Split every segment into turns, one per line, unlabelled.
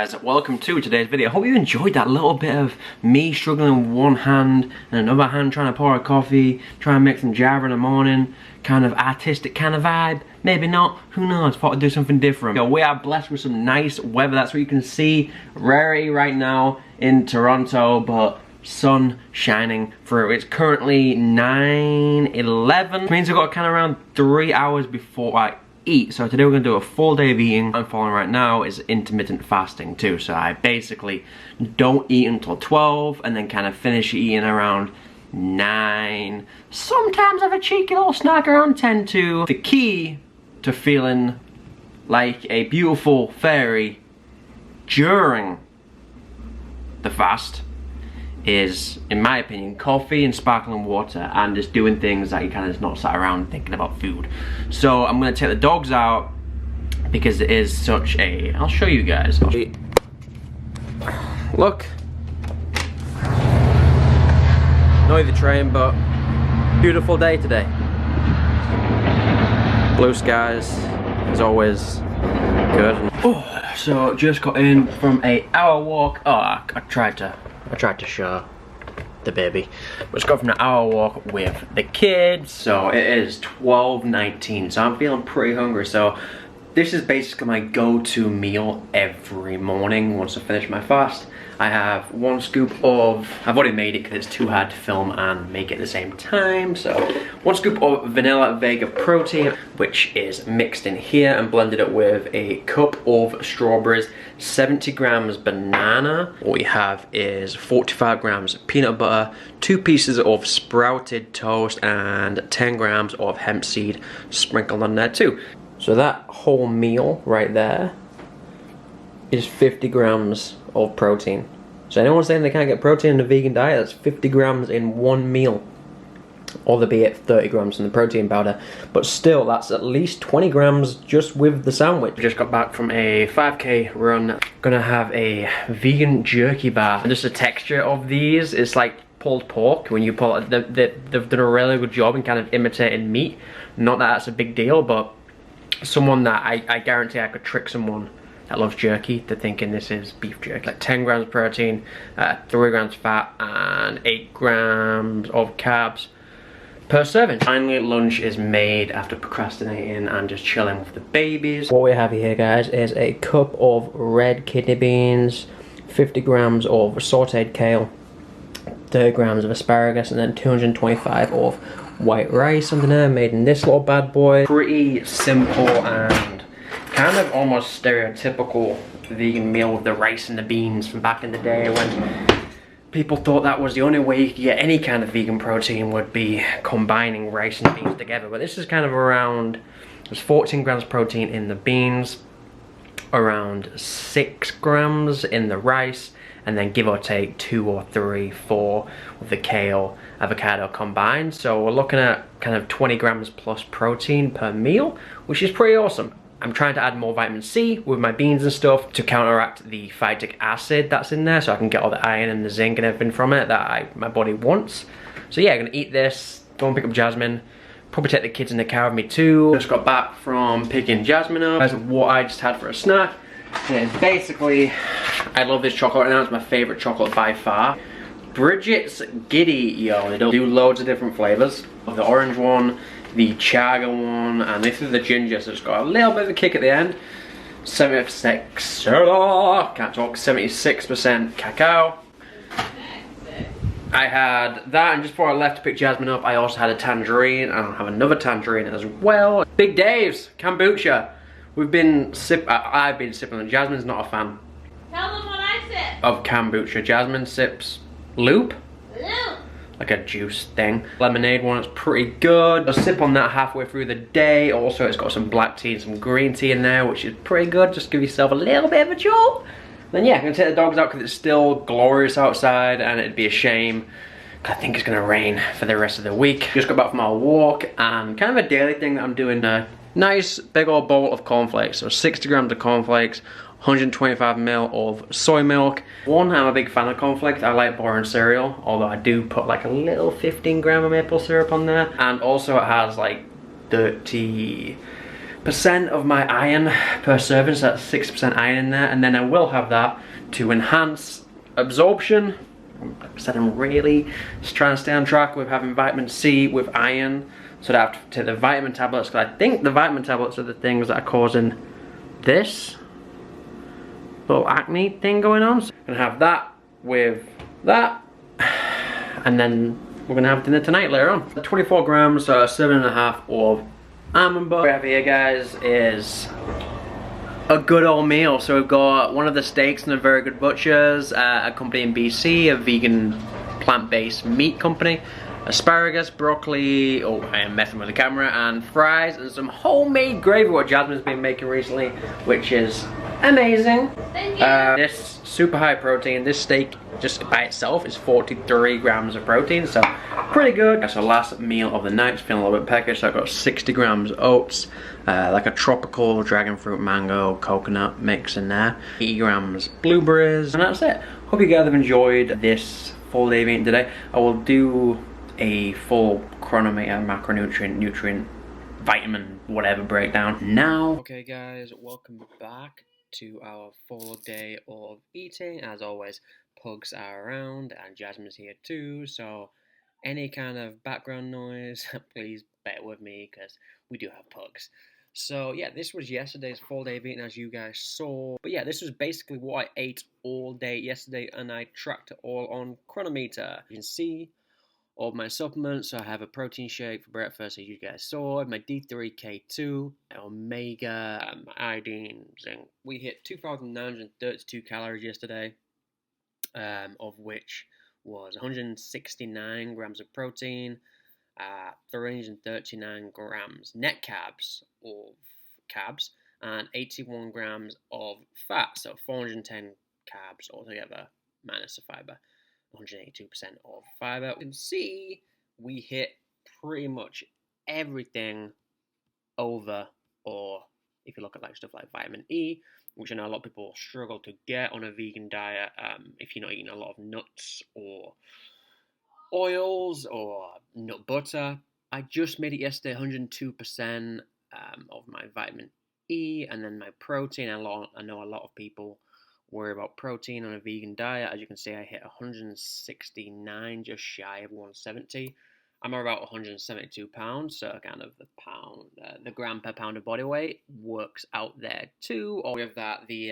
guys, welcome to today's video. I hope you enjoyed that little bit of me struggling with one hand and another hand trying to pour a coffee, trying to make some java in the morning, kind of artistic kind of vibe. Maybe not, who knows, thought I'd do something different. We are blessed with some nice weather. That's what you can see rarely right now in Toronto, but sun shining through. It's currently 9:11, which means I've got kind of around 3 hours before I eat. So today we're gonna do a full day of eating. I'm following right now is intermittent fasting too. So I basically don't eat until 12 and then kind of finish eating around 9. Sometimes I have a cheeky little snack around 10 too. The key to feeling like a beautiful fairy during the fast is, in my opinion, coffee and sparkling water and just doing things that you kind of just not sat around thinking about food. So I'm gonna take the dogs out because it is such a, I'll show you guys. Look. Not the train, but beautiful day today. Blue skies, as always, good. Oh, so just got in from a hour walk. Oh, I tried to show the baby. Let's go from an hour walk with the kids. So it is 12:19, so I'm feeling pretty hungry. So this is basically my go-to meal every morning once I finish my fast. I have 1 scoop of, I've already made it because it's too hard to film and make it at the same time. So 1 scoop of vanilla Vega protein, which is mixed in here and blended up with a cup of strawberries, 70 grams banana. What we have is 45 grams peanut butter, 2 pieces of sprouted toast, and 10 grams of hemp seed sprinkled on there too. So that whole meal right there is 50 grams of protein. So anyone saying they can't get protein in a vegan diet, that's 50 grams in one meal. Albeit 30 grams in the protein powder. But still, that's at least 20 grams just with the sandwich. Just got back from a 5K run. Gonna have a vegan jerky bar. And just the texture of these, it's like pulled pork. When you pull it, they've done a really good job in kind of imitating meat. Not that that's a big deal, but someone that I guarantee I could trick someone that loves jerky to thinking this is beef jerky. Like 10 grams protein, 3 grams fat, and 8 grams of carbs per serving. Finally, lunch is made after procrastinating and just chilling with the babies. What we have here, guys, is a cup of red kidney beans, 50 grams of sauteed kale, 30 grams of asparagus, and then 225 of white rice under there, made in this little bad boy. Pretty simple and kind of almost stereotypical vegan meal with the rice and the beans from back in the day when people thought that was the only way you could get any kind of vegan protein, would be combining rice and beans together. But this is kind of around, there's 14 grams protein in the beans, around 6 grams in the rice, and then give or take 2 or 3, 4 with the kale, avocado combined. So we're looking at kind of 20 grams plus protein per meal, which is pretty awesome. I'm trying to add more vitamin C with my beans and stuff to counteract the phytic acid that's in there, so I can get all the iron and the zinc and everything from it that my body wants. So yeah, I'm gonna eat this, go and pick up Jasmine, probably take the kids in the car with me too. Just got back from picking Jasmine up. That's what I just had for a snack. And it's basically, I love this chocolate right now, it's my favorite chocolate by far. Bridget's Giddy, yo, they do loads of different flavors. The orange one, the chaga one, and this is the ginger, so it's got a little bit of a kick at the end. 76% cacao. I had that, and just before I left to pick Jasmine up, I also had a tangerine, and I have another tangerine as well. Big Dave's kombucha. I've been sipping on. Jasmine's not a fan.
Tell them what I sip.
Of kombucha. Jasmine sips loop. Like a juice thing. Lemonade one is pretty good. I'll sip on that halfway through the day. Also, it's got some black tea and some green tea in there, which is pretty good. Just give yourself a little bit of a jolt. Then yeah, I'm gonna take the dogs out because it's still glorious outside, and it'd be a shame. I think it's gonna rain for the rest of the week. Just got back from our walk, and kind of a daily thing that I'm doing. Nice big old bowl of cornflakes. So 60 grams of cornflakes, 125 ml of soy milk. I'm a big fan of cornflakes. I like boring cereal, although I do put like a little 15 gram of maple syrup on there. And also it has like 30% 6% of my iron per serving, so that's 6% iron in there, and then I will have that to enhance absorption. Like I said, I'm really trying to stay on track with having vitamin C with iron, so that I have to take the vitamin tablets, because I think the vitamin tablets are the things that are causing this little acne thing going on. So I'm gonna have that with that, and then we're gonna have dinner tonight later on. 24 grams, so 7.5 of almond butter. What we have here, guys, is a good old meal. So we've got one of the steaks in a very good butcher's, a company in BC, a vegan plant-based meat company, asparagus, broccoli, oh I am messing with the camera, and fries, and some homemade gravy what Jasmine's been making recently, which is amazing.
Thank you.
This super high protein, this steak just by itself is 43 grams of protein, so pretty good. That's our last meal of the night. It's feeling a little bit peckish, so I've got 60 grams oats, like a tropical dragon fruit mango coconut mix in there, 80 grams blueberries, and that's it. Hope you guys have enjoyed this full day of eating today. I will do a full chronometer, macronutrient, nutrient, vitamin, whatever breakdown now. Okay guys, welcome back to our full day of eating. As always, pugs are around and Jasmine's here too, so any kind of background noise, please bear with me because we do have pugs. So yeah, this was yesterday's full day of eating, as you guys saw. But yeah, this was basically what I ate all day yesterday, and I tracked it all on Chronometer. You can see all of my supplements. So I have a protein shake for breakfast, as you guys saw, my D3K2, omega, iodine, zinc. We hit 2,932 calories yesterday, of which was 169 grams of protein, 339 grams net carbs and 81 grams of fat, so 410 carbs altogether minus the fiber, 182% of fiber. You can see we hit pretty much everything over, or if you look at like stuff like vitamin E, which I know a lot of people struggle to get on a vegan diet, if you're not eating a lot of nuts or oils or nut butter. I just made it yesterday, 102% of my vitamin E, and then my protein. I know a lot of people worry about protein on a vegan diet. As you can see, I hit 169, just shy of 170. I'm about 172 pounds, so kind of the gram per pound of body weight works out there too. Or with that, the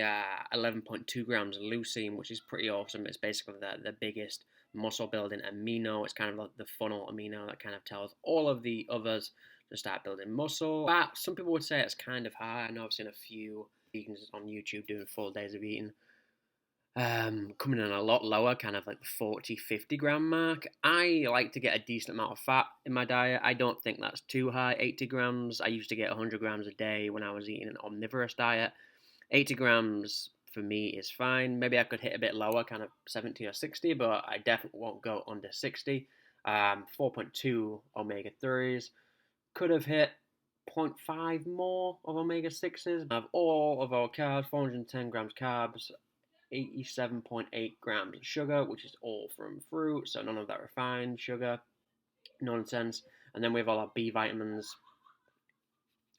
11.2 grams of leucine, which is pretty awesome. It's basically the biggest muscle building amino. It's kind of like the funnel amino that kind of tells all of the others to start building muscle. But some people would say it's kind of high. I know I've seen a few vegans on YouTube doing full days of eating, coming in a lot lower, kind of like the 40-50 gram mark. I like to get a decent amount of fat in my diet. I don't think that's too high, 80 grams. I used to get 100 grams a day when I was eating an omnivorous diet. 80 grams for me is fine. Maybe I could hit a bit lower, kind of 70 or 60, but I definitely won't go under 60. 4.2 omega-3s. Could have hit 0.5 more of omega-6s. I have all of our carbs, 410 grams carbs, 87.8 grams of sugar, which is all from fruit, so none of that refined sugar nonsense. And then we have all our B vitamins,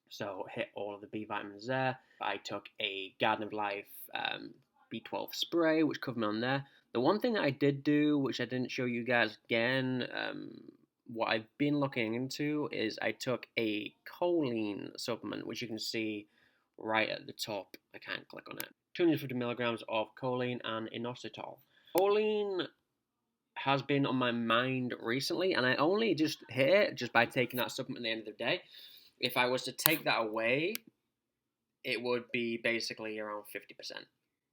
so hit all of the B vitamins there. I took a Garden of Life B12 spray, which covered me on there. The one thing that I did do, which I didn't show you guys again, what I've been looking into is I took a choline supplement, which you can see right at the top. I can't click on it. 250 milligrams of choline and inositol. Choline has been on my mind recently, and I only just hit it just by taking that supplement at the end of the day. If I was to take that away, it would be basically around 50%.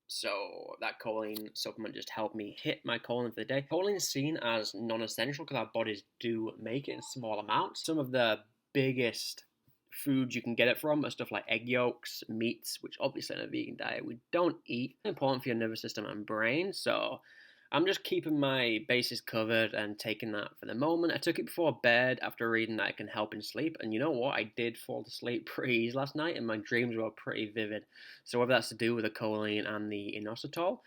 So that choline supplement just helped me hit my choline for the day. Choline is seen as non-essential because our bodies do make it in small amounts. Some of the biggest foods you can get it from are stuff like egg yolks, meats, which obviously in a vegan diet we don't eat. It's important for your nervous system and brain, so I'm just keeping my bases covered and taking that for the moment. I took it before bed after reading that it can help in sleep, and you know what? I did fall to sleep pretty easy last night, and my dreams were pretty vivid. So whether that's to do with the choline and the inositol,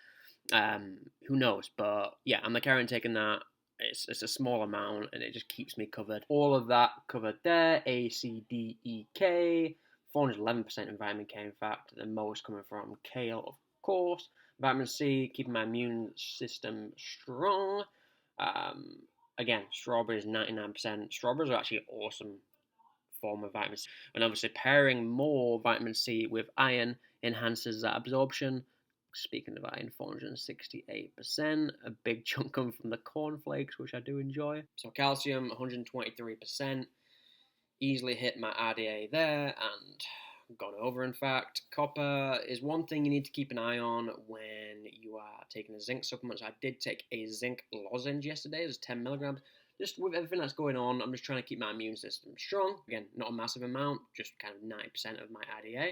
who knows? But yeah, I'm carrying taking that. It's a small amount, and it just keeps me covered. All of that covered there. A, C, D, E, K, 411% in vitamin K, in fact, the most coming from kale, of course. Vitamin C, keeping my immune system strong. Again, strawberries, 99%. Strawberries are actually awesome form of vitamin C. And obviously pairing more vitamin C with iron enhances that absorption. Speaking of iron, 468%. A big chunk comes from the cornflakes, which I do enjoy. So calcium, 123%. Easily hit my RDA there and gone over, in fact. Copper is one thing you need to keep an eye on when you are taking a zinc supplement. So I did take a zinc lozenge yesterday. It was 10 milligrams. Just with everything that's going on, I'm just trying to keep my immune system strong. Again, not a massive amount, just kind of 90% of my RDA.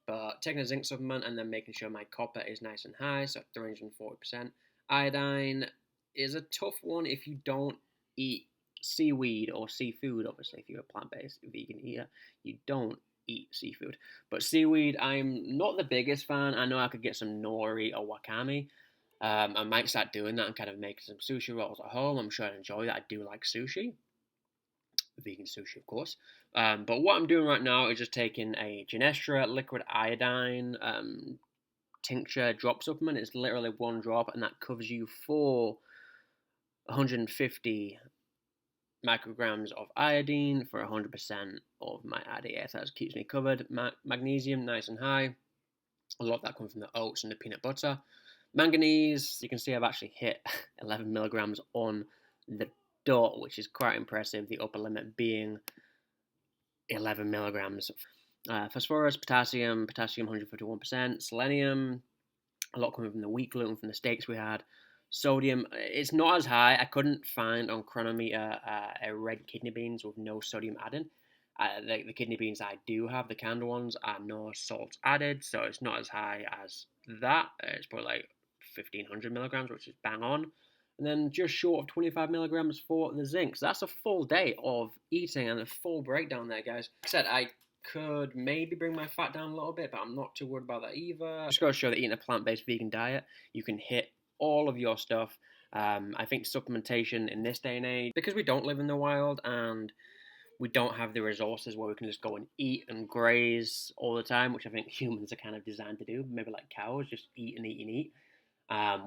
But taking a zinc supplement and then making sure my copper is nice and high, so 340%. Iodine is a tough one if you don't eat seaweed or seafood. Obviously, if you're a plant-based vegan eater, you don't eat seafood. But seaweed, I'm not the biggest fan. I know I could get some nori or wakame. I might start doing that and kind of making some sushi rolls at home. I'm sure I'd enjoy that. I do like sushi. Vegan sushi, of course. But what I'm doing right now is just taking a Genestra liquid iodine tincture drop supplement. It's literally one drop, and that covers you for 150 micrograms of iodine for 100% of my RDA. So that keeps me covered. Magnesium, nice and high. A lot of that comes from the oats and the peanut butter. Manganese, you can see I've actually hit 11 milligrams on the dot, which is quite impressive. The upper limit being 11 milligrams. Phosphorus, potassium 151%. Selenium, a lot coming from the wheat gluten from the steaks we had. Sodium, it's not as high. I couldn't find on Chronometer red kidney beans with no sodium added. The kidney beans I do have, the canned ones, are no salt added, so it's not as high as that. It's probably like 1500 milligrams, which is bang on. And then just short of 25 milligrams for the zinc. So that's a full day of eating and a full breakdown there, guys. Like I said, I could maybe bring my fat down a little bit, but I'm not too worried about that either. Just got to show that eating a plant-based vegan diet, you can hit all of your stuff. I think supplementation in this day and age, because we don't live in the wild and we don't have the resources where we can just go and eat and graze all the time, which I think humans are kind of designed to do, maybe like cows, just eat and eat and eat.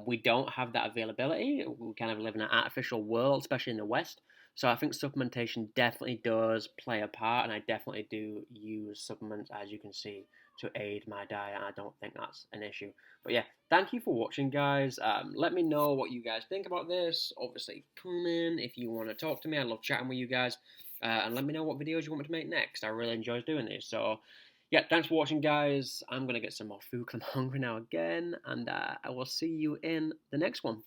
We don't have that availability. We kind of live in an artificial world, especially in the West. So I think supplementation definitely does play a part, and I definitely do use supplements, as you can see, to aid my diet, and I don't think that's an issue. But yeah, thank you for watching, guys. Let me know what you guys think about this. Obviously, comment if you want to talk to me. I love chatting with you guys. And let me know what videos you want me to make next. I really enjoy doing this. So yeah, thanks for watching, guys. I'm going to get some more food because I'm hungry now again. And I will see you in the next one.